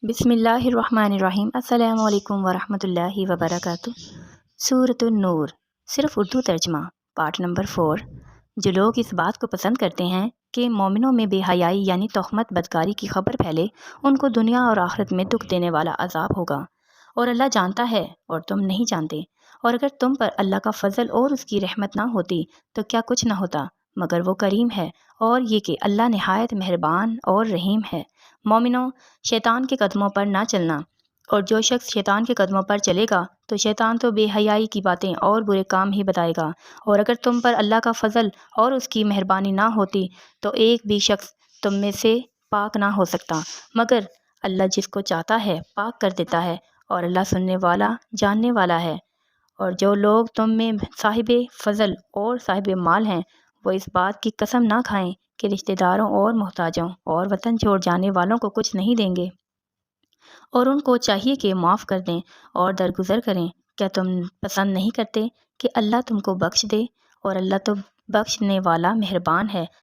بسم اللہ الرحمن الرحیم۔ السلام علیکم ورحمۃ اللہ وبرکاتہ۔ سورۃ النور، صرف اردو ترجمہ، پارٹ نمبر 4۔ جو لوگ اس بات کو پسند کرتے ہیں کہ مومنوں میں بے حیائی یعنی تہمت بدکاری کی خبر پھیلے، ان کو دنیا اور آخرت میں دکھ دینے والا عذاب ہوگا، اور اللہ جانتا ہے اور تم نہیں جانتے۔ اور اگر تم پر اللہ کا فضل اور اس کی رحمت نہ ہوتی تو کیا کچھ نہ ہوتا، مگر وہ کریم ہے، اور یہ کہ اللہ نہایت مہربان اور رحیم ہے۔ مومنوں، شیطان کے قدموں پر نہ چلنا، اور جو شخص شیطان کے قدموں پر چلے گا تو شیطان تو بے حیائی کی باتیں اور برے کام ہی بتائے گا۔ اور اگر تم پر اللہ کا فضل اور اس کی مہربانی نہ ہوتی تو ایک بھی شخص تم میں سے پاک نہ ہو سکتا، مگر اللہ جس کو چاہتا ہے پاک کر دیتا ہے، اور اللہ سننے والا جاننے والا ہے۔ اور جو لوگ تم میں صاحب فضل اور صاحب مال ہیں، وہ اس بات کی قسم نہ کھائیں کہ رشتہ داروں اور محتاجوں اور وطن چھوڑ جانے والوں کو کچھ نہیں دیں گے، اور ان کو چاہیے کہ معاف کر دیں اور درگزر کریں۔ کیا تم پسند نہیں کرتے کہ اللہ تم کو بخش دے؟ اور اللہ تو بخشنے والا مہربان ہے۔